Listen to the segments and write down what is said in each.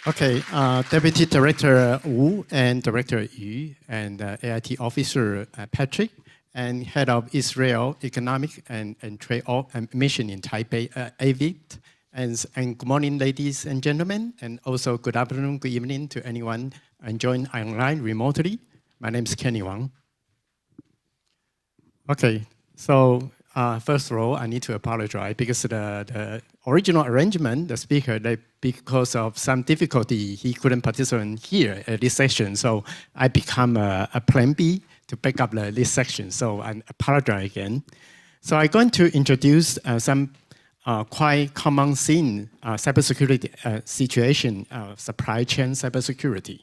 Okay, Deputy Director Wu and Director Yu and AIT Officer Patrick and Head of Israel Economic and Trade Mission in Taipei, Avid. And good morning, ladies and gentlemen, and also good afternoon, good evening to anyone joined online remotely. My name is Kenny Huang. Okay, so first of all, I need to apologize because the original arrangement, the speaker, because of some difficulty, he couldn't participate here at this session. So I become a plan B to pick up this section. So I apologize again. So I'm going to introduce some quite common scene cybersecurity situation, supply chain cybersecurity.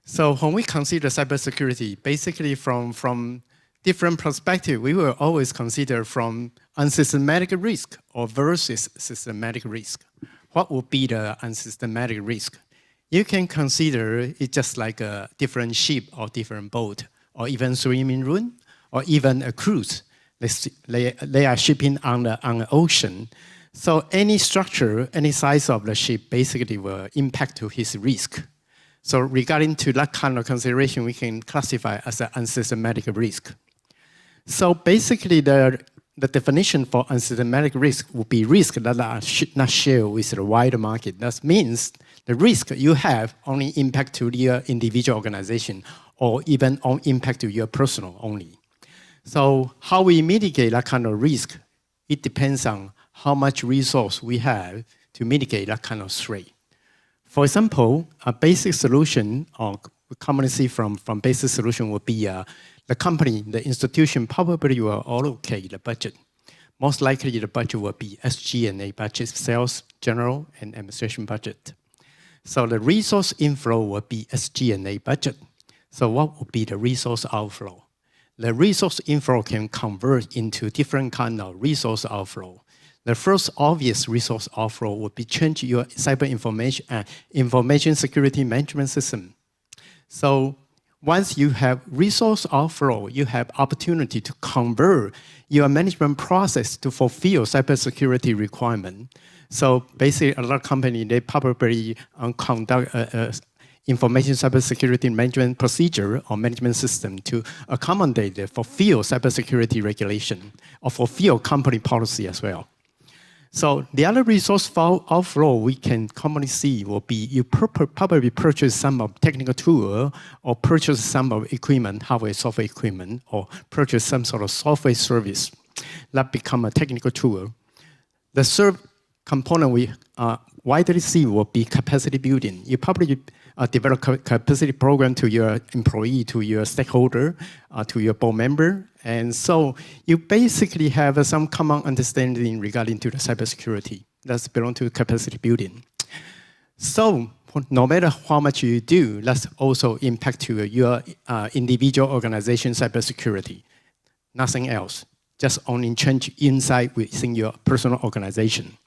So when we consider cybersecurity, basically from different perspective, we will always consider from unsystematic risk or versus systematic risk. What would be the unsystematic risk? You can consider it just like a different ship or different boat, or even swimming room, or even a cruise. They are shipping on the ocean. So any structure, any size of the ship basically will impact to his risk. So regarding to that kind of consideration, we can classify as an unsystematic risk. So basically the definition for unsystematic risk would be risk that are not shared with the wider market. That means the risk you have only impact to your individual organization or even on impact to your personal only. So how we mitigate that kind of risk, it depends on how much resource we have to mitigate that kind of threat. For example, a basic solution, or we commonly see from basic solution would be the company, the institution probably will allocate the budget. Most likely the budget will be SG&A budget, sales, general, and administration budget. So the resource inflow will be SG&A budget. So what would be the resource outflow? The resource inflow can convert into different kind of resource outflow. The first obvious resource outflow would be change your cyber information security management system. So once you have resource outflow, you have opportunity to convert your management process to fulfill cybersecurity requirement. So basically, a lot of companies, they probably conduct information cybersecurity management procedure or management system to accommodate the fulfill cybersecurity regulation or fulfill company policy as well. So the other resource outflow we can commonly see will be you probably purchase some of technical tool or purchase some of equipment, hardware, software equipment, or purchase some sort of software service that become a technical tool. The third component we widely see will be capacity building. You probably develop capacity program to your employee, to your stakeholder, to your board member. And so you basically have some common understanding regarding to the cybersecurity. That's belong to capacity building. So no matter how much you do, that's also impact to your individual organization cybersecurity. Nothing else, just only change inside within your personal organization.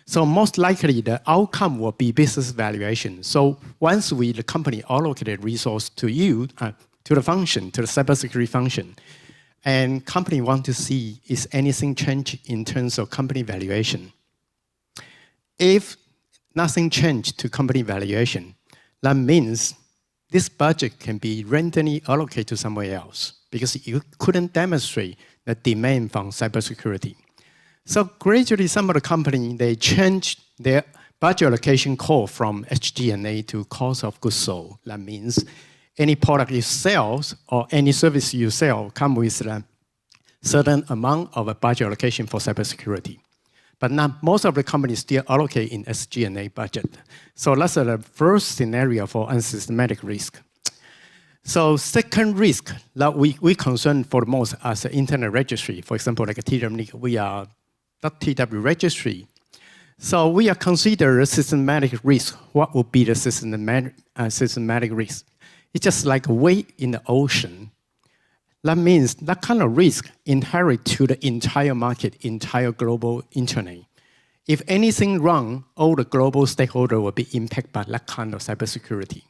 So most likely the outcome will be business valuation. So once the company allocated resource to you, to the function, to the cybersecurity function, and company want to see is anything change in terms of company valuation. If nothing changed to company valuation, that means this budget can be randomly allocated to somewhere else because you couldn't demonstrate the demand from cybersecurity. So gradually, some of the companies, they changed their budget allocation code from SG&A to cost of goods sold. That means any product you sell or any service you sell come with a certain amount of a budget allocation for cybersecurity. But not most of the companies still allocate in SG&A budget. So that's the first scenario for unsystematic risk. So second risk that we concern for the most as an internet registry. For example, like a TWNIC, we are .tw registry. So we are consider a systematic risk. What would be the systematic risk? It's just like a wave in the ocean. That means that kind of risk inherit to the entire market, entire global internet. If anything wrong, all the global stakeholders will be impacted by that kind of cybersecurity.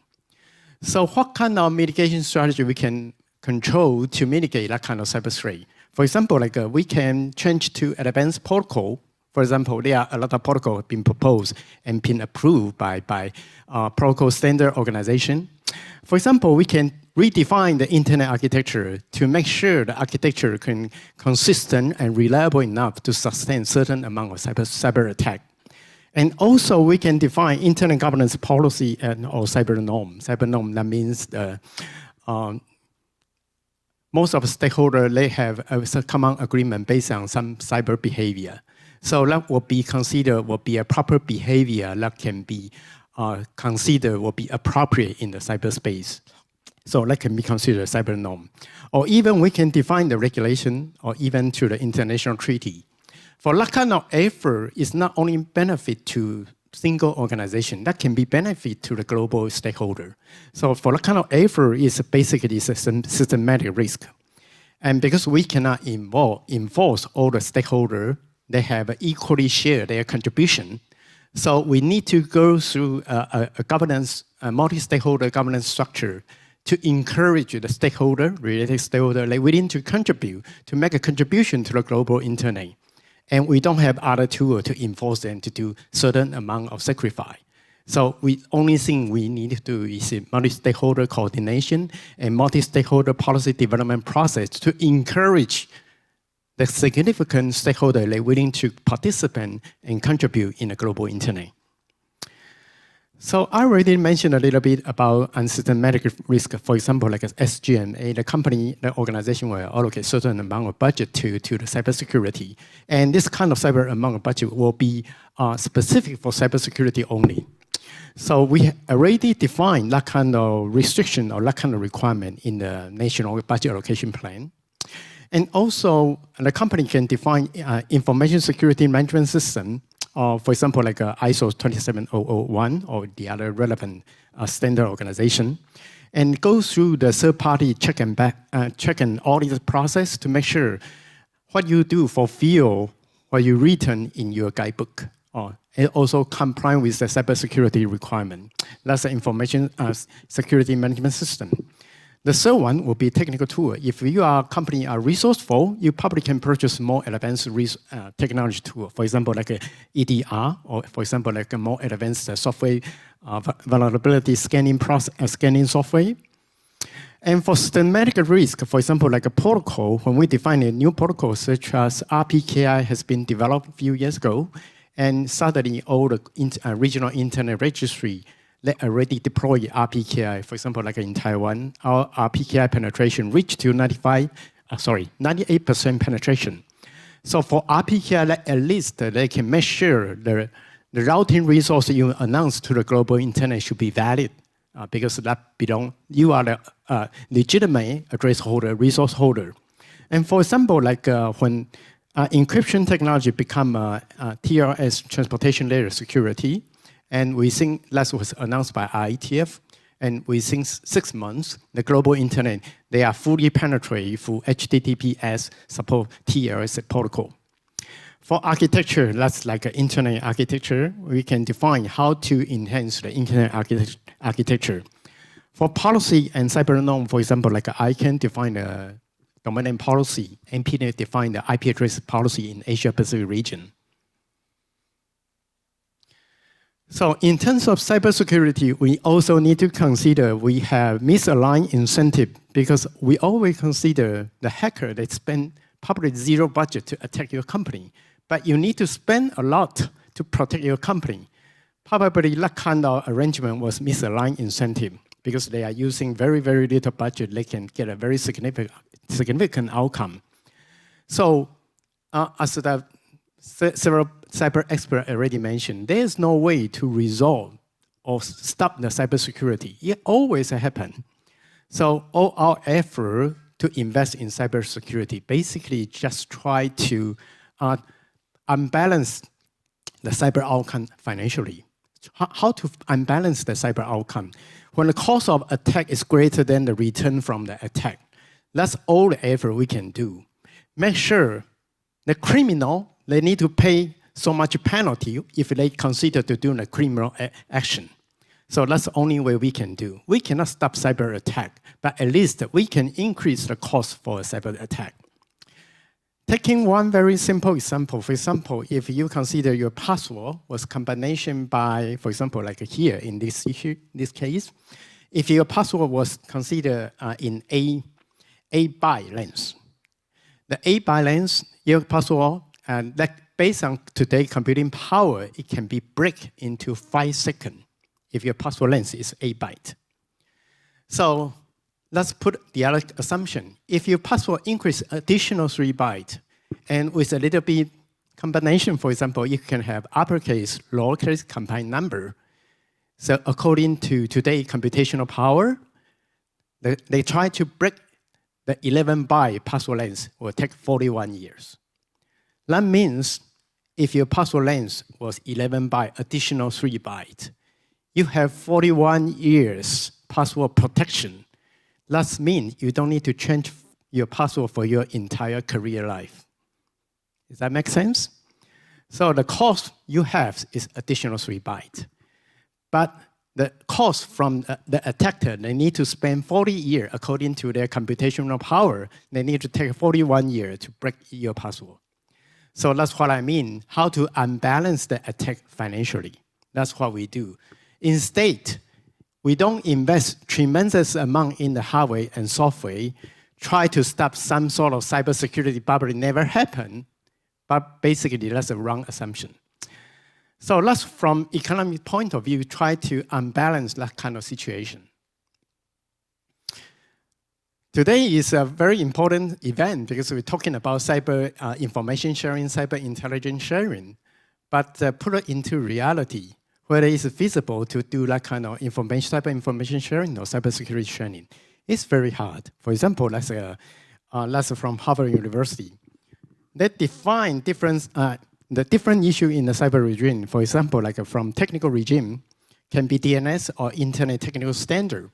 So what kind of mitigation strategy we can control to mitigate that kind of cyber threat? For example, like we can change to advanced protocol For example, there are a lot of protocols being proposed and been approved by protocol standard organization. For example, we can redefine the internet architecture to make sure the architecture can consistent and reliable enough to sustain certain amount of cyber attack. And also, we can define internet governance policy or cyber norm. Cyber norm, that means most of the stakeholders, they have a common agreement based on some cyber behavior. So that will be considered will be a proper behavior that can be considered will be appropriate in the cyberspace. So that can be considered a cyber norm. Or even we can define the regulation or even to the international treaty. For that kind of effort, it's not only benefit to single organization, that can be benefit to the global stakeholder. So for that kind of effort, it's basically a systematic risk. And because we cannot enforce all the stakeholders, they have equally share their contribution. So we need to go through a governance, a multi-stakeholder governance structure to encourage the stakeholder, related stakeholder, like willing to contribute, to make a contribution to the global internet. And we don't have other tools to enforce them to do certain amount of sacrifice. So the only thing we need to do is a multi-stakeholder coordination and multi-stakeholder policy development process to encourage the significant stakeholder like willing to participate and contribute in the global internet. So I already mentioned a little bit about unsystematic risk. For example, like SGMA, the company, the organization will allocate certain amount of budget to the cybersecurity. And this kind of cyber amount of budget will be specific for cybersecurity only. So we already defined that kind of restriction or that kind of requirement in the national budget allocation plan. And also, the company can define information security management system. For example, like ISO 27001 or the other relevant standard organization, and go through the third-party check and audit process to make sure what you do fulfill what you written in your guidebook, and also comply with the cybersecurity requirement. That's the information security management system. The third one will be technical tool. If your company are resourceful, you probably can purchase more advanced technology tool. For example, like a EDR, or for example, like a more advanced software vulnerability scanning software. And for systematic risk, for example, like a protocol, when we define a new protocol such as RPKI has been developed a few years ago, and suddenly all the regional internet registry they already deploy RPKI. For example, like in Taiwan, our RPKI penetration reached to 98% penetration. So for RPKI, at least they can make sure the routing resource you announce to the global internet should be valid, because that you are the legitimate address holder, resource holder. And for example, like when encryption technology become TLS, transportation layer security, and we think that was announced by IETF, and within 6 months, the global internet, they are fully penetrated for HTTPS support TLS protocol. For architecture, that's like an internet architecture. We can define how to enhance the internet architecture. For policy and cyber norm, for example, like I can define a domain name policy, and MPNet define the IP address policy in Asia Pacific region. So in terms of cybersecurity, we also need to consider we have misaligned incentive, because we always consider the hacker that spend probably zero budget to attack your company, but you need to spend a lot to protect your company. Probably that kind of arrangement was misaligned incentive, because they are using very, very little budget, they can get a very significant outcome. So as the several cyber experts already mentioned, there is no way to resolve or stop the cybersecurity. It always happens. So all our effort to invest in cybersecurity basically just try to unbalance the cyber outcome financially. How to unbalance the cyber outcome? When the cost of attack is greater than the return from the attack, that's all the effort we can do. Make sure the criminal, they need to pay so much penalty if they consider to do a criminal action. So that's the only way we can do. We cannot stop cyber attack, but at least we can increase the cost for a cyber attack. Taking one very simple example, for example, if you consider your password was combination by, for example, like here in this case, if your password was considered in A byte length, the A byte length, your password, and that based on today's computing power, it can be break into 5 seconds if your password length is 8 bytes. So let's put the other assumption. If your password increase additional 3 bytes, and with a little bit combination, for example, you can have uppercase, lowercase combined number. So according to today's computational power, they try to break the 11 byte password length will take 41 years. That means if your password length was 11 byte, additional 3 bytes, you have 41 years password protection. That means you don't need to change your password for your entire career life. Does that make sense? So the cost you have is additional 3 bytes. But the cost from the attacker, they need to spend 40 years according to their computational power. They need to take 41 years to break your password. So that's what I mean, how to unbalance the attack financially. That's what we do. Instead, we don't invest tremendous amount in the hardware and software, try to stop some sort of cybersecurity bubble. It never happened, but basically that's a wrong assumption. So let's, from economic point of view, try to unbalance that kind of situation. Today is a very important event because we're talking about cyber information sharing, cyber intelligence sharing. But put it into reality, whether it's feasible to do that kind of cyber information sharing or cybersecurity sharing, it's very hard. For example, that's from Harvard University. They define the different issue in the cyber regime. For example, like from technical regime, can be DNS or Internet Technical Standard.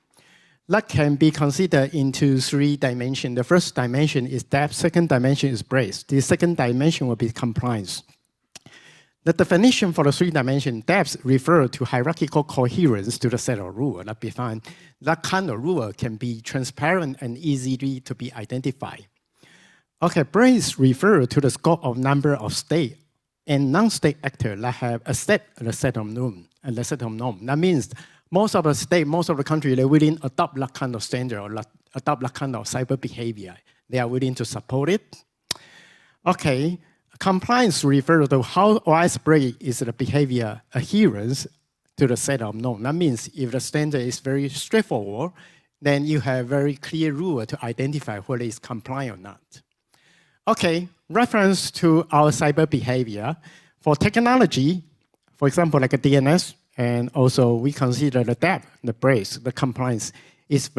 That can be considered into 3 dimensions. The first dimension is depth, second dimension is breadth. The second dimension will be compliance. The definition for the 3 dimension depth refers to hierarchical coherence to the set of rules that define that kind of rule can be transparent and easily to be identified. Okay, breadth refers to the scope of number of state and non-state actors that have a set of norms. That means most of the state, most of the country, they're willing to adopt that kind of standard or adopt that kind of cyber behavior. They are willing to support it. Okay, compliance refers to how widespread is the behavior adherence to the set of norms. That means if the standard is very straightforward, then you have very clear rule to identify whether it's compliant or not. Okay, reference to our cyber behavior. For technology, for example, like a DNS, and also we consider the depth, the breadth, the compliance is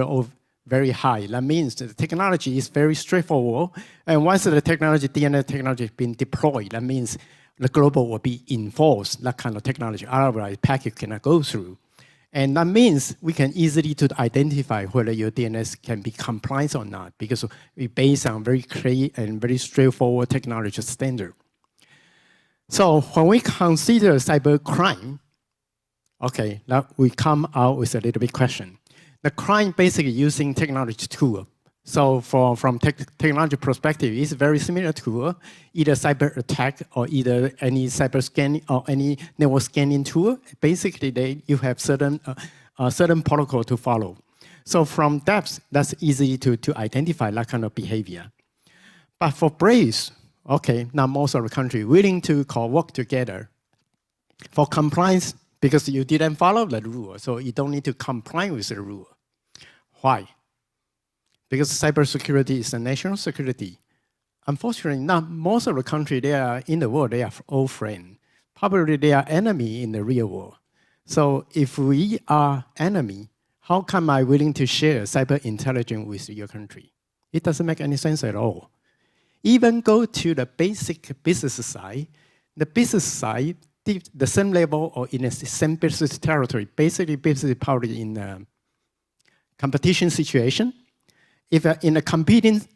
very high. That means the technology is very straightforward. And once the technology, DNS technology has been deployed, that means the global will be enforced, that kind of technology. Otherwise, packet cannot go through. And that means we can easily to identify whether your DNS can be compliant or not, because we based on very clear and very straightforward technology standard. So when we consider cyber crime, okay, now we come out with a little bit question. The crime basically using technology tool. So from technology perspective, it's very similar to either cyber attack or either any cyber scanning or any network scanning tool. Basically, you have certain protocol to follow. So from depth, that's easy to identify that kind of behavior. But for breadth, okay, now most of the country willing to work together. For compliance, because you didn't follow the rule, so you don't need to comply with the rule. Why? Because cybersecurity is a national security. Unfortunately, not most of the countries in the world, they are all friends. Probably they are enemy in the real world. So if we are enemy, how come I willing to share cyber intelligence with your country? It doesn't make any sense at all. Even go to the basic business side, the business side, the same level or in the same business territory, basically business probably in a competition situation. If in a competing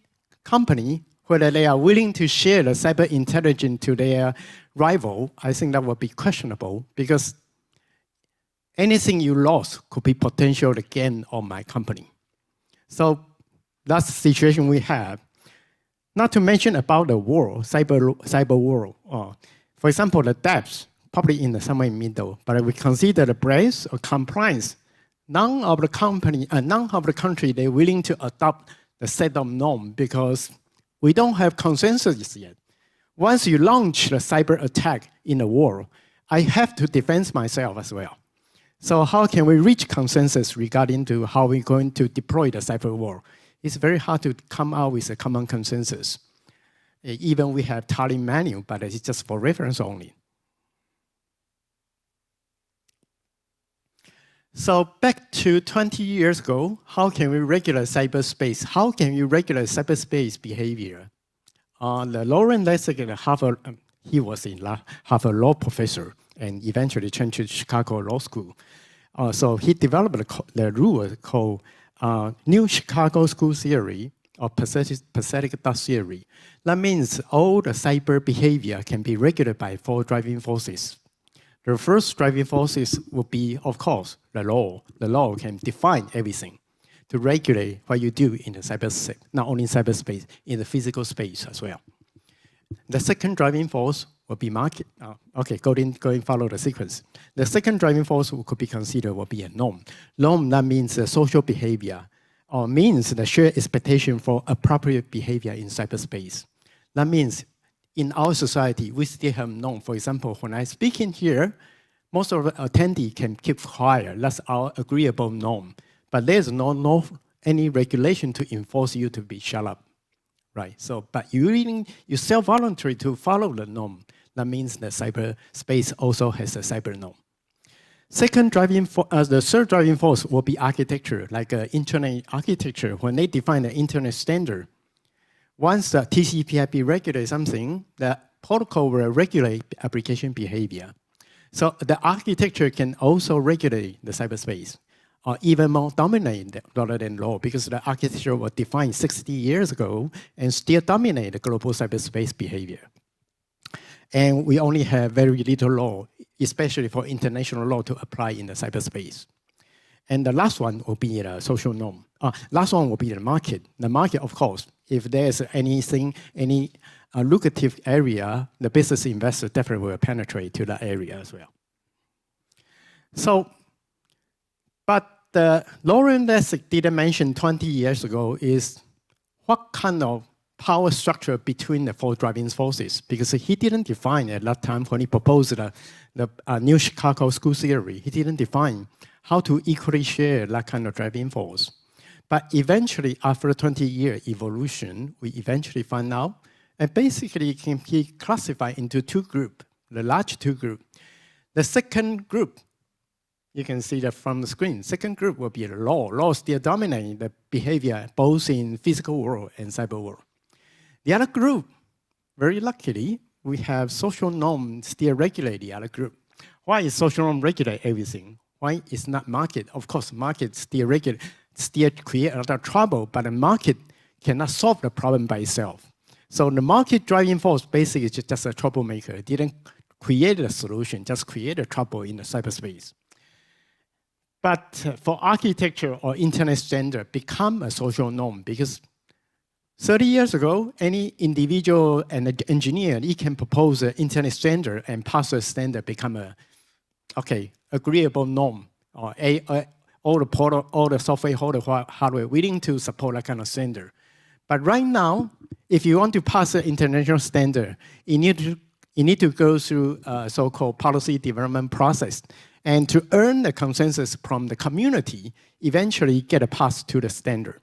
company, whether they are willing to share the cyber intelligence to their rival, I think that would be questionable because anything you lost could be potential gain on my company. So that's the situation we have. Not to mention about the world, cyber world. For example, the depth, probably in the somewhere in the middle, but we consider the breadth or compliance. None of the country, they're willing to adopt the set of norms because we don't have consensus yet. Once you launch the cyber attack in the world, I have to defend myself as well. So how can we reach consensus regarding to how we're going to deploy the cyber war? It's very hard to come out with a common consensus. Even we have Tallinn manual, but it's just for reference only. So back to 20 years ago, how can we regulate cyberspace? How can you regulate cyberspace behavior? The Lauren Lessig at Harvard, he was in Harvard law professor and eventually changed to Chicago Law School. So he developed the rule called New Chicago School Theory or Pacific Dot Theory. That means all the cyber behavior can be regulated by 4 driving forces. The first driving forces will be, of course, the law. The law can define everything to regulate what you do in the cyberspace, not only in cyberspace, in the physical space as well. The second driving force will be market. Okay, go in, follow the sequence. The second driving force could be considered will be a norm. Norm, that means social behavior, or means the shared expectation for appropriate behavior in cyberspace. That means in our society, we still have norm. For example, when I speak in here, most of the attendees can keep quiet. That's our agreeable norm. But there's no any regulation to enforce you to be shut up, right? So, but you self-voluntary to follow the norm. That means the cyberspace also has a cyber norm. The third driving force will be architecture, like internet architecture. When they define the internet standard, once the TCP/IP regulates something, the protocol will regulate application behavior. So the architecture can also regulate the cyberspace, or even more dominate rather than law, because the architecture was defined 60 years ago and still dominate the global cyberspace behavior. And we only have very little law, especially for international law, to apply in the cyberspace. And the last one will be the social norm. Last one will be the market. The market, of course, if there's anything, any lucrative area, the business investor definitely will penetrate to that area as well. So, but the Lauren Lessig didn't mention 20 years ago is what kind of power structure between the 4 driving forces, because he didn't define at that time when he proposed the New Chicago School Theory. He didn't define how to equally share that kind of driving force. But eventually, after 20-year evolution, we eventually find out, and basically can be classified into 2 groups, the large 2 groups. The second group, you can see that from the screen. Second group will be the law. Law still dominating the behavior both in physical world and cyber world. The other group, very luckily, we have social norms still regulate the other group. Why is social norm regulate everything? Why is not market? Of course, market still regulate, still create a lot of trouble, but the market cannot solve the problem by itself. So the market driving force basically is just a troublemaker. It didn't create a solution, just create a trouble in the cyberspace. But for architecture or internet standard become a social norm, because 30 years ago, any individual and engineer, he can propose an internet standard and password standard become a, agreeable norm, or all the software holder hardware willing to support that kind of standard. But right now, if you want to pass an international standard, you need to go through a so-called policy development process. And to earn the consensus from the community, eventually get a pass to the standard.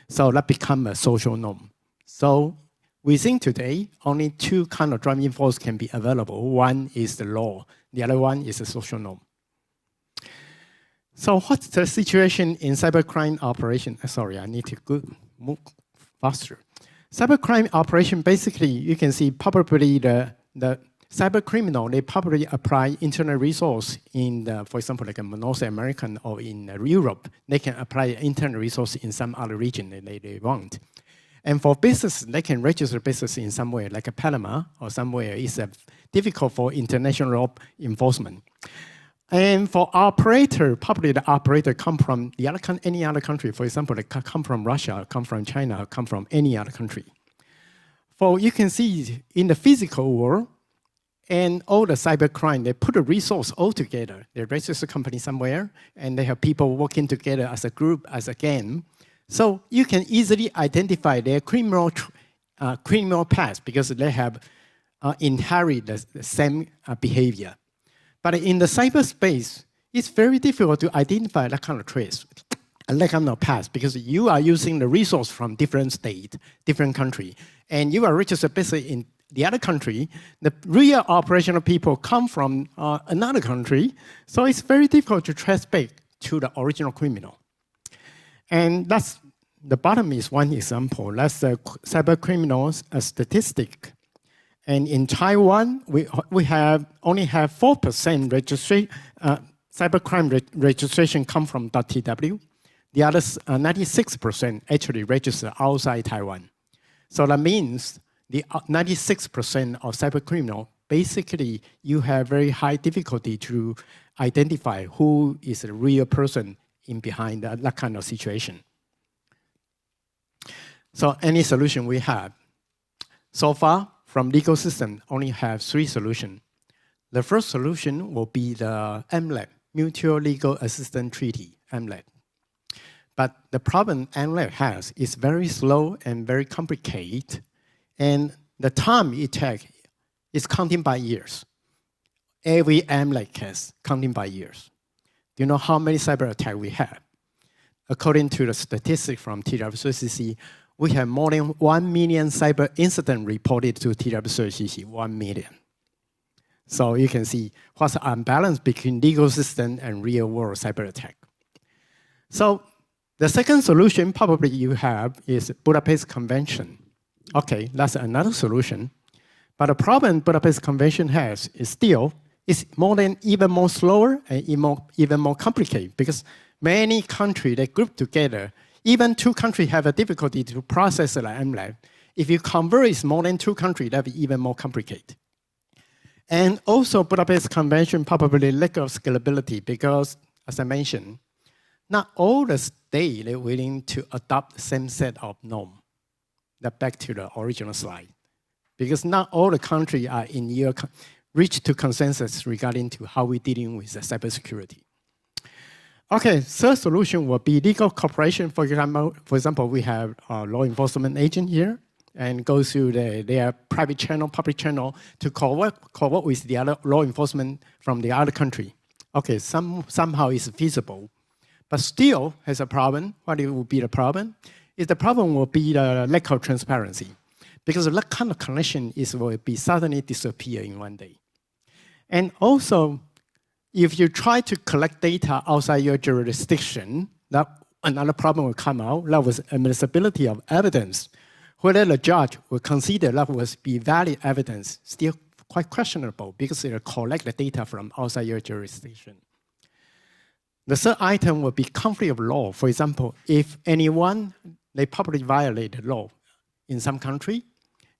So that become a social norm. So we think today, only 2 kind of driving force can be available. One is the law, the other one is the social norm. So what's the situation in cybercrime operation? Sorry, I need to move faster. Cybercrime operation, basically, you can see probably the cyber criminal, they probably apply internal resource in, for example, like a North American or in Europe. They can apply internal resource in some other region that they want. And for business, they can register business in somewhere like a Panama or somewhere. It's difficult for international enforcement. And for operator, probably the operator come from any other country. For example, they come from Russia, come from China, come from any other country. For you can see in the physical world, and all the cybercrime, they put a resource all together. They register a company somewhere, and they have people working together as a group, as a gang. So you can easily identify their criminal past because they have inherited the same behavior. But in the cyberspace, it's very difficult to identify that kind of trace, that kind of past, because you are using the resource from different state, different country, and you are registered basically in the other country. The real operational people come from another country, so it's very difficult to trace back to the original criminal. And that's the bottom is one example. That's the cyber criminals statistic. And in Taiwan, we only have 4% registration, cybercrime registration come from .tw. The others, 96% actually register outside Taiwan. So that means the 96% of cyber criminal, basically you have very high difficulty to identify who is the real person in behind that kind of situation. So any solution we have. So far, from legal system, only have 3 solutions. The first solution will be the MLAT, Mutual Legal Assistance Treaty, MLAT. But the problem MLAT has is very slow and very complicated, and the time it takes is counting by years. Every MLAT case counting by years. Do you know how many cyber attacks we have? According to the statistics from TWCERT, we have more than 1 million cyber incidents reported to TWCERT, 1 million. So you can see what's the imbalance between legal system and real world cyber attack. So the second solution probably you have is Budapest Convention. Okay, that's another solution. But the problem Budapest Convention has is still, it's even more slower and even more complicated because many countries, they group together. Even 2 countries have a difficulty to process the MLAT. If you convert it's more than 2 countries, that would be even more complicated. And also Budapest Convention probably lack of scalability because, as I mentioned, not all the states are willing to adopt the same set of norms. That back to the original slide. Because not all the countries are reach to consensus regarding to how we're dealing with the cybersecurity. Okay, third solution will be legal cooperation. For example, we have a law enforcement agent here and go through their private channel, public channel to co-work with the other law enforcement from the other country. Okay, somehow it's feasible, but still has a problem. What it will be the problem? Is the problem will be the lack of transparency, because that kind of connection will be suddenly disappear in one day. And also, if you try to collect data outside your jurisdiction, that another problem will come out. That was admissibility of evidence. Whether the judge will consider that was be valid evidence, still quite questionable because they collect the data from outside your jurisdiction. The third item will be conflict of law. For example, if anyone, they publicly violate the law in some country,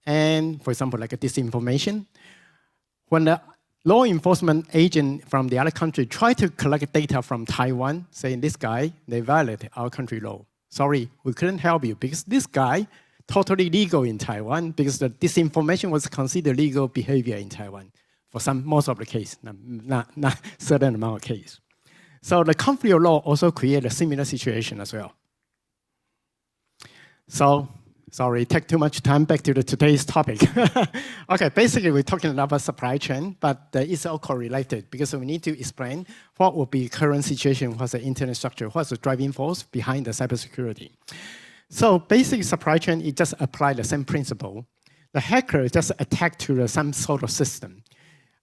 and for example, like a disinformation, when the law enforcement agent from the other country try to collect data from Taiwan, saying this guy, they violated our country law. Sorry, we couldn't help you because this guy totally legal in Taiwan because the disinformation was considered legal behavior in Taiwan for most of the case, not certain amount of case. So the conflict of law also create a similar situation as well. So, sorry, take too much time back to today's topic. Okay, basically we're talking about supply chain, but it's all correlated because we need to explain what will be current situation, what's the internet structure, what's the driving force behind the cybersecurity. So basically supply chain, it just apply the same principle. The hacker just attack to some sort of system.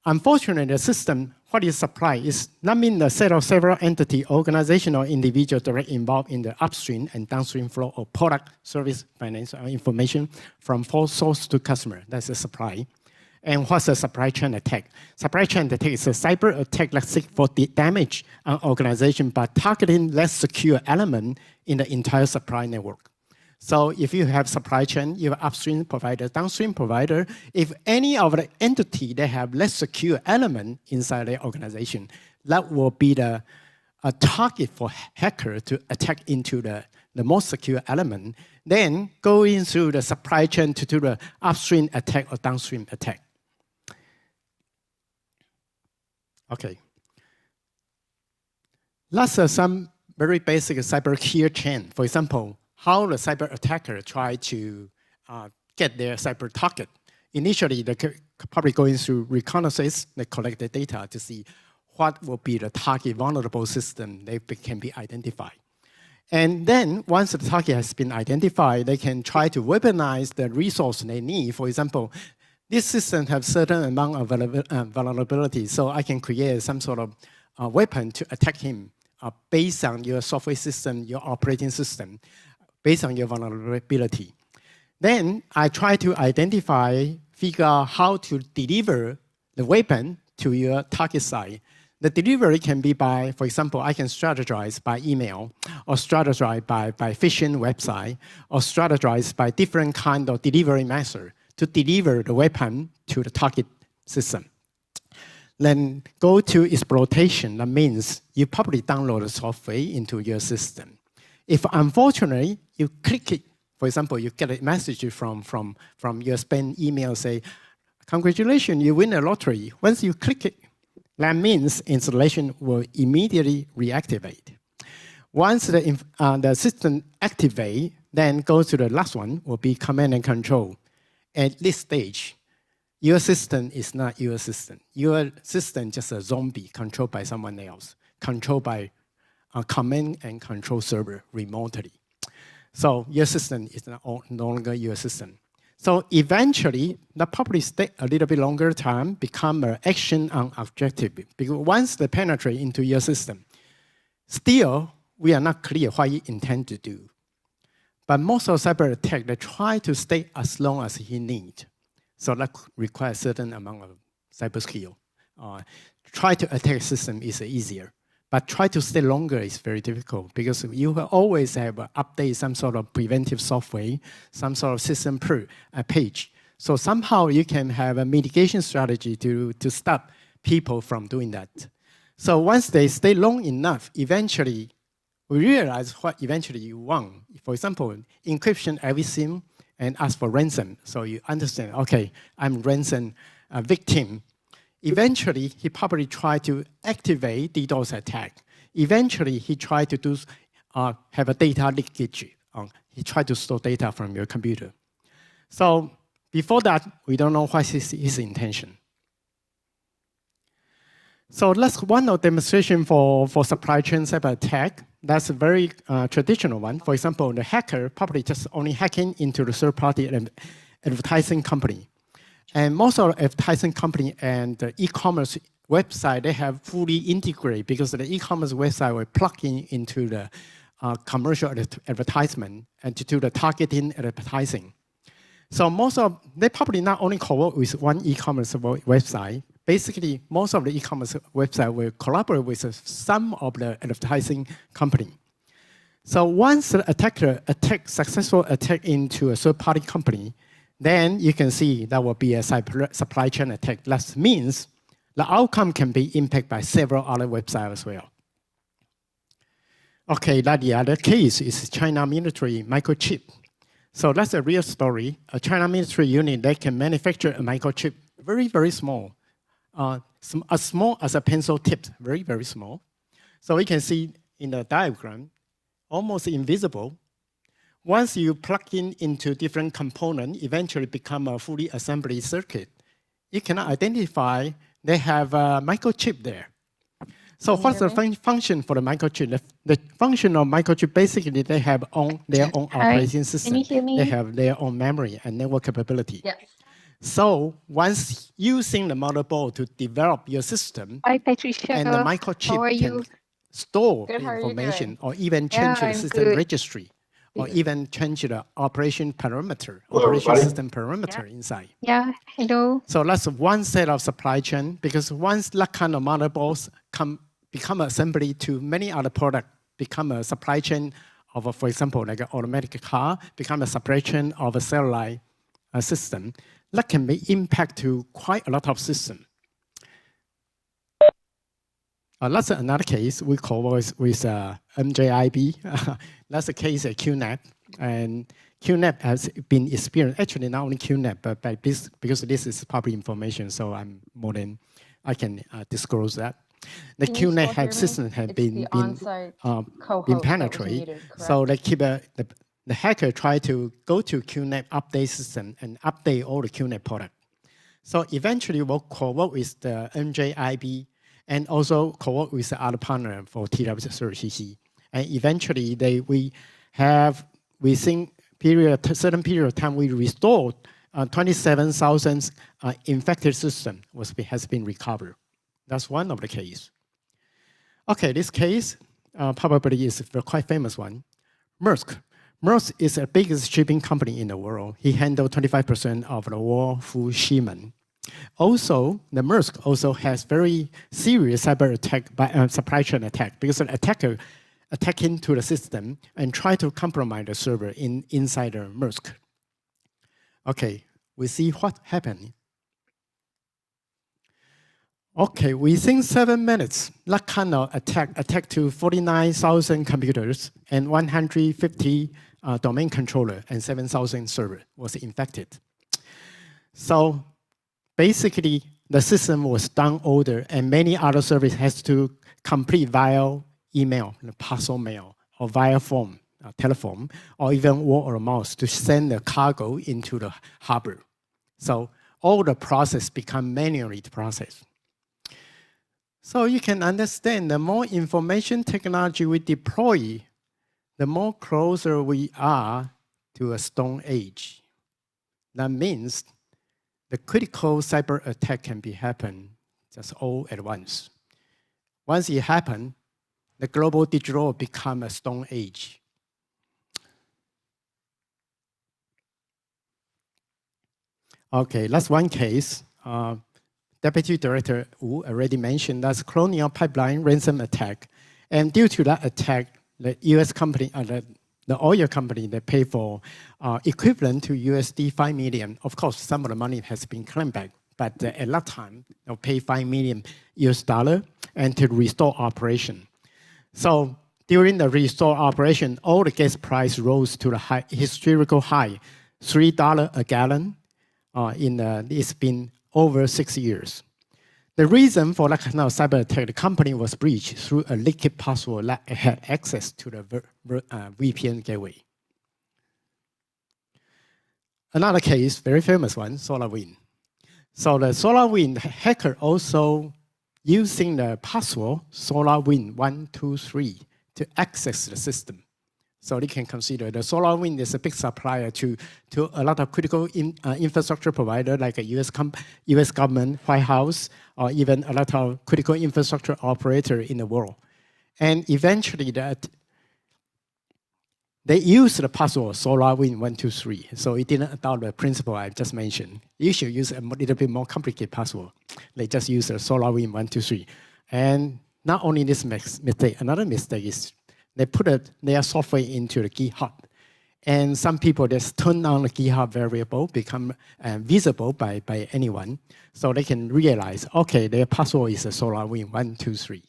Unfortunately, the system, what is supply is not mean the set of several entity, organization, or individual directly involved in the upstream and downstream flow of product, service, finance, or information from source to customer. That's the supply. And what's a supply chain attack? Supply chain attack is a cyber attack that seeks for the damage an organization by targeting less secure element in the entire supply network. So if you have supply chain, you have upstream provider, downstream provider. If any of the entity, they have less secure element inside the organization, that will be a target for hacker to attack into the most secure element, then going through the supply chain to do the upstream attack or downstream attack. Okay. That's some very basic cyber key chain. For example, how the cyber attacker try to get their cyber target. Initially, they're probably going through reconnaissance, they collect the data to see what will be the target vulnerable system that can be identified. And then once the target has been identified, they can try to weaponize the resource they need. For example, this system has certain amount of vulnerability, so I can create some sort of weapon to attack him based on your software system, your operating system, based on your vulnerability. Then I try to figure out how to deliver the weapon to your target site. The delivery can be by, for example, I can strategize by email, or strategize by phishing website, or strategize by different kind of delivery method to deliver the weapon to the target system. Then go to exploitation. That means you probably download the software into your system. If unfortunately you click it, for example, you get a message from your spam email say, congratulations, you win the lottery. Once you click it, that means installation will immediately reactivate. Once the system activates, then go to the last one, will be command and control. At this stage, your system is not your system. Your system is just a zombie controlled by someone else, controlled by a command and control server remotely. So your system is no longer your system. So eventually, that probably take a little bit longer time, become an action on objective. Because once they penetrate into your system, still, we are not clear what you intend to do. But most of cyber attack, they try to stay as long as he needs. So that requires a certain amount of cyber skill. Try to attack system is easier. But try to stay longer is very difficult because you will always have to update some sort of preventive software, some sort of system page. So somehow you can have a mitigation strategy to stop people from doing that. So once they stay long enough, eventually we realize what eventually you want. For example, encryption everything and ask for ransom. So you understand, okay, I'm ransom victim. Eventually, he probably tried to activate DDoS attack. Eventually, he tried to do, have a data leakage. He tried to store data from your computer. So before that, we don't know what is his intention. So that's one of demonstration for supply chain cyber attack. That's a very traditional one. For example, the hacker probably just only hacking into the third-party advertising company. And most of the advertising company and the e-commerce website, they have fully integrated because the e-commerce website will plug into the commercial advertisement and to do the targeting advertising. So they probably not only co-work with one e-commerce website. Basically, most of the e-commerce website will collaborate with some of the advertising company. So once the attacker successful attack into a third-party company, then you can see that will be a supply chain attack. That means the outcome can be impacted by several other websites as well. Okay, the other case is China military microchip. So that's a real story. A China military unit, they can manufacture a microchip, very, very small. As small as a pencil tip, very, very small. So we can see in the diagram, almost invisible. Once you plug into different components, eventually become a fully assembly circuit. You cannot identify they have a microchip there. So what's the function for the microchip? The function of microchip, basically, they have their own operating system. Can you hear me? They have their own memory and network capability. Yes. So once using the motherboard to develop your system, and the microchip can store the information or even change the system registry, or even change the operation parameter, system parameter inside. Yeah, hello. So that's one set of supply chain, because once that kind of motherboards become assembly to many other products, become a supply chain of, for example, like an automatic car, become a supply chain of a satellite system, that can be impact to quite a lot of systems. That's another case we call with MJIB. that's the case at QNAP. And QNAP has been experienced, actually not only QNAP, but by this, because this is public information, so I'm more than I can disclose that. The QNAP system had been penetrated. So they keep the hacker try to go to QNAP update system and update all the QNAP product. So eventually we'll co-work with the NJIB and also co-work with the other partner for TWCERT. And eventually within certain period of time, we restored 27,000 infected system has been recovered. That's one of the case. Okay, this case probably is a quite famous one. Maersk. Maersk is the biggest shipping company in the world. He handled 25% of the world food shipment. Also, the Maersk also has very serious cyber attack by supply chain attack, because an attacker attack into the system and try to compromise the server inside the Maersk. Okay, we see what happened. Okay, within 7 minutes, that kind of attack to 49,000 computers and 150 domain controller and 7,000 server was infected. So basically, the system was down order and many other services has to complete via email, parcel mail, or via phone, telephone, or even word or mouse to send the cargo into the harbor. So all the process become manually processed. So you can understand, the more information technology we deploy, the more closer we are to a stone age. That means the critical cyber attack can happen just all at once. Once it happens, the global digital become a stone age. Okay, that's one case. Deputy Director Wu already mentioned that's Colonial Pipeline ransom attack. And due to that attack, the US company, the oil company, they pay for equivalent to USD 5 million. Of course, some of the money has been claimed back, but at that time, they'll pay $5 million and to restore operation. So during the restore operation, all the gas price rose to the historical high, $3 a gallon. It's been over 6 years. The reason for that kind of cyber attack, the company was breached through a leaked password that had access to the VPN gateway. Another case, very famous one, SolarWinds. So the SolarWinds hacker also using the password SolarWinds123 to access the system. So they can consider the SolarWinds is a big supplier to a lot of critical infrastructure provider like a US government, White House, or even a lot of critical infrastructure operator in the world. And eventually they use the password SolarWinds123. So it didn't adopt the principle I just mentioned. You should use a little bit more complicated password. They just use the SolarWinds123. And not only this mistake, another mistake is they put their software into the GitHub. And some people just turn on the GitHub variable, become visible by anyone. So they can realize, okay, their password is a SolarWinds123.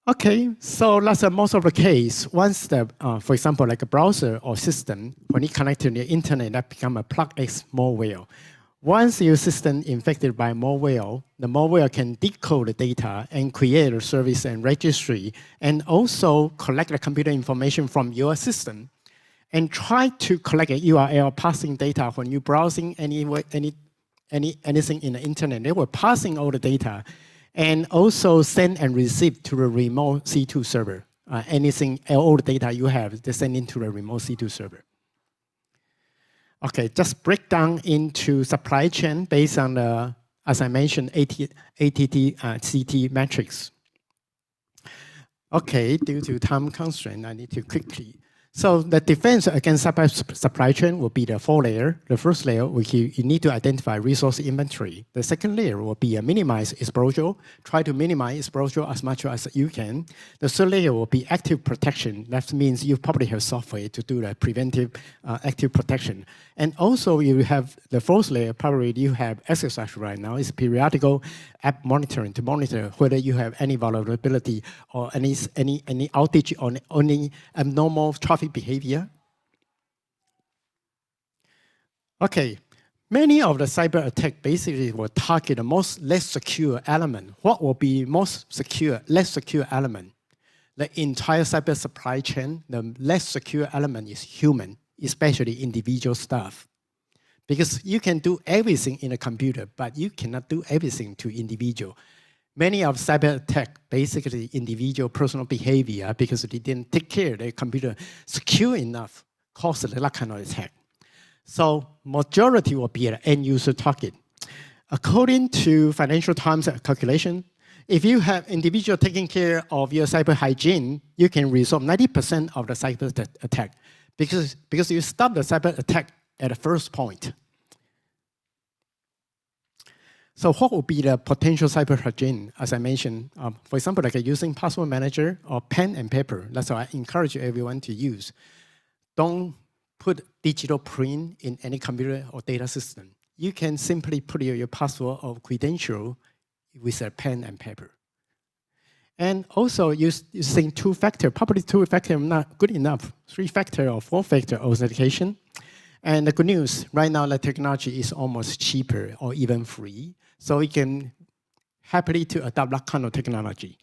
Okay, so that's most of the case. Once for example, like a browser or system, when it connects to the internet, that become a plug X malware. Once your system infected by malware, the malware can decode the data and create a service and registry, and also collect the computer information from your system, and try to collect a URL passing data when you're browsing anything in the internet. They were passing all the data, and also send and receive to the remote C2 server. All the data you have, they send into the remote C2 server. Okay, just break down into supply chain based on the, as I mentioned, ATT-CT matrix. Okay, due to time constraint, I need to quickly. So the defense against supply chain will be the 4 layer. The first layer, you need to identify resource inventory. The second layer will be minimize exposure. Try to minimize exposure as much as you can. The third layer will be active protection. That means you probably have software to do the preventive active protection. And also you have the fourth layer, probably you have exercise right now, is periodical app monitoring to monitor whether you have any vulnerability or any outage or any abnormal traffic behavior. Okay, many of the cyber attack basically will target the less secure element. What will be most secure, less secure element? The entire cyber supply chain, the less secure element is human, especially individual stuff. Because you can do everything in a computer, but you cannot do everything to individual. Many of cyber attack basically individual personal behavior because they didn't take care of their computer secure enough, caused that kind of attack. So majority will be an end user target. According to Financial Times calculation, if you have individual taking care of your cyber hygiene, you can resolve 90% of the cyber attack because you stop the cyber attack at the first point. So what would be the potential cyber hygiene, as I mentioned? For example, like using password manager or pen and paper. That's what I encourage everyone to use. Don't put digital print in any computer or data system. You can simply put your password or credential with a pen and paper. And also using two-factor, probably two-factor not good enough, three-factor or four-factor authentication. And the good news, right now the technology is almost cheaper or even free. So we can happily to adopt that kind of technology.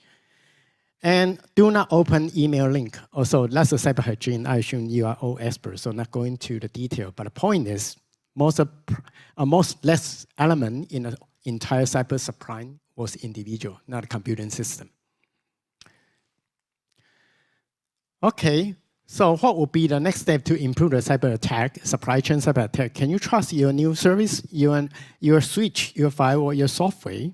And do not open email link. Also, that's a cyber hygiene. I assume you are all experts, so not going to the detail. But the point is, most less element in the entire cyber supply was individual, not a computing system. Okay. So what would be the next step to improve the cyber attack, supply chain cyber attack? Can you trust your new service, your switch, your firewall, your software?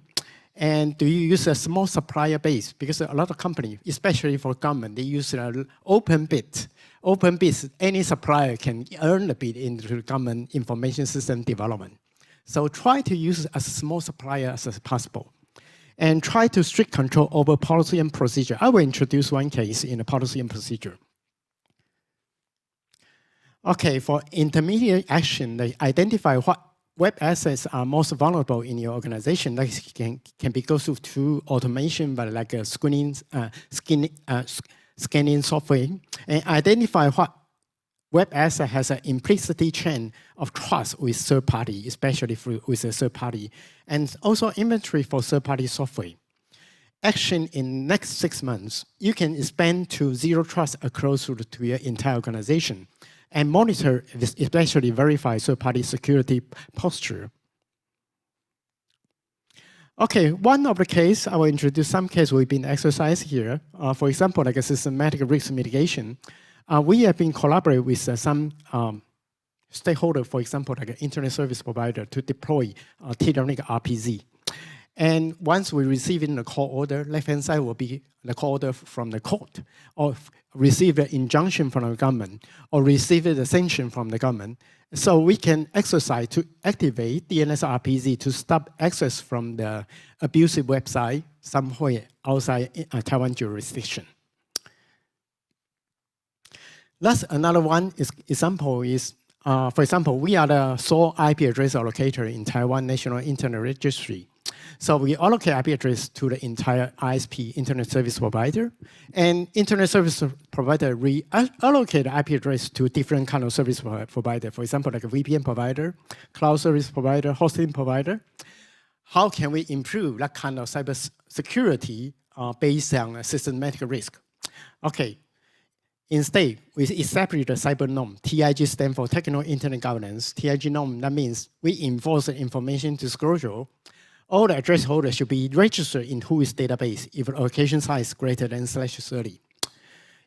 And do you use a small supplier base? Because a lot of companies, especially for government, they use an open bid. Open bids, any supplier can earn a bid into government information system development. So try to use as small supplier as possible. And try to strict control over policy and procedure. I will introduce one case in the policy and procedure. Okay, for intermediate action, they identify what web assets are most vulnerable in your organization. That can be go through automation, but like a scanning software, and identify what web asset has an implicit chain of trust with third party, especially with a third party, and also inventory for third party software. Action in next 6 months, you can expand to zero trust across to your entire organization. And monitor, especially verify third-party security posture. Okay, one of the case, I will introduce some case we've been exercised here. For example, like a systematic risk mitigation. We have been collaborating with some stakeholder, for example, like an internet service provider to deploy TWNIC RPZ. And once we receive in the court order, left-hand side will be the court order from the court, or receive an injunction from the government, or receive the sanction from the government. So we can exercise to activate DNS RPZ to stop access from the abusive website somewhere outside Taiwan jurisdiction. That's another one example is, for example, we are the sole IP address allocator in Taiwan National Internet Registry. So we allocate IP address to the entire ISP, Internet Service Provider, and Internet Service Provider reallocate IP address to different kind of service provider. For example, like a VPN provider, cloud service provider, hosting provider. How can we improve that kind of cyber security based on a systematic risk? Okay. Instead, we establish the cyber norm. TIG stands for Technical Internet Governance. TIG norm, that means we enforce the information disclosure. All the address holders should be registered in WHOIS database if the allocation size is greater than /30.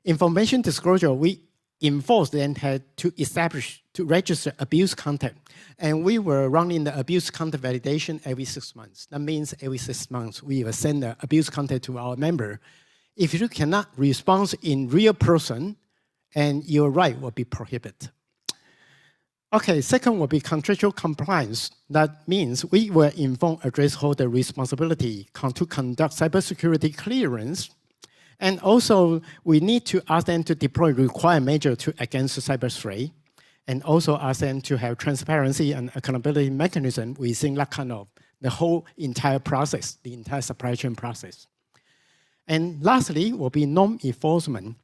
Information disclosure, we enforce then had to establish, to register abuse content. And we were running the abuse content validation every 6 months. That means every 6 months, we will send the abuse content to our member. If you cannot respond in real person, and your right will be prohibited. Okay, second will be contractual compliance. That means we will inform address holder responsibility to conduct cybersecurity clearance. And also, we need to ask them to deploy required measures against cyber threat, and also ask them to have transparency and accountability mechanism within that kind of the whole entire process, the entire supply chain process. And lastly, will be norm enforcement.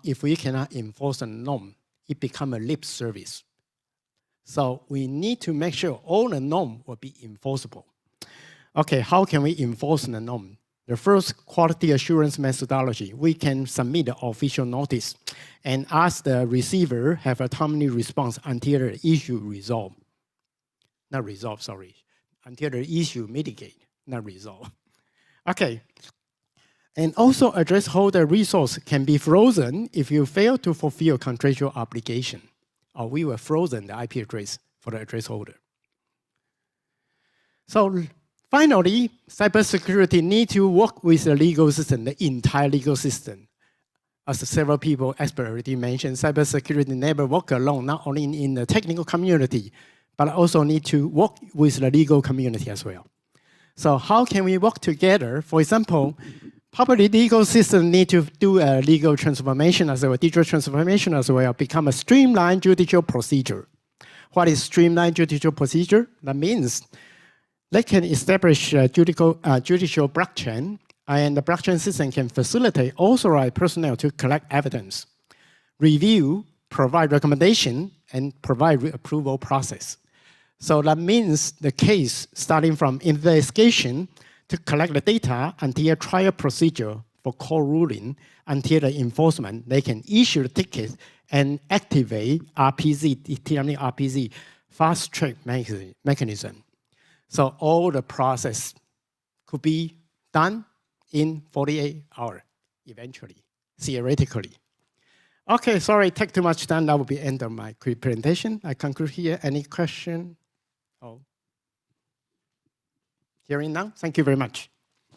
If we cannot enforce a norm, it becomes a lip service. So we need to make sure all the norm will be enforceable. Okay, how can we enforce the norm? The first quality assurance methodology, we can submit the official notice and ask the receiver have a timely response until the issue resolved. Not resolved, sorry. Until the issue mitigate, not resolved. Okay. And also address holder resource can be frozen if you fail to fulfill contractual obligation. Or we will frozen the IP address for the address holder. So finally, cybersecurity needs to work with the legal system, the entire legal system. As several people, experts already mentioned, cybersecurity never work alone, not only in the technical community, but also need to work with the legal community as well. So how can we work together? For example, probably legal system need to do a legal transformation as well, digital transformation as well, become a streamlined judicial procedure. What is streamlined judicial procedure? That means they can establish a judicial blockchain, and the blockchain system can facilitate authorized personnel to collect evidence, review, provide recommendation, and provide approval process. So that means the case starting from investigation to collect the data until a trial procedure for court ruling, until the enforcement, they can issue the ticket and activate RPZ, TWNIC RPZ, fast track mechanism. So all the process could be done in 48 hours, eventually, theoretically. Okay, sorry, take too much time. That will be the end of my quick presentation. I conclude here. Any question? Oh. Hearing now, thank you very much.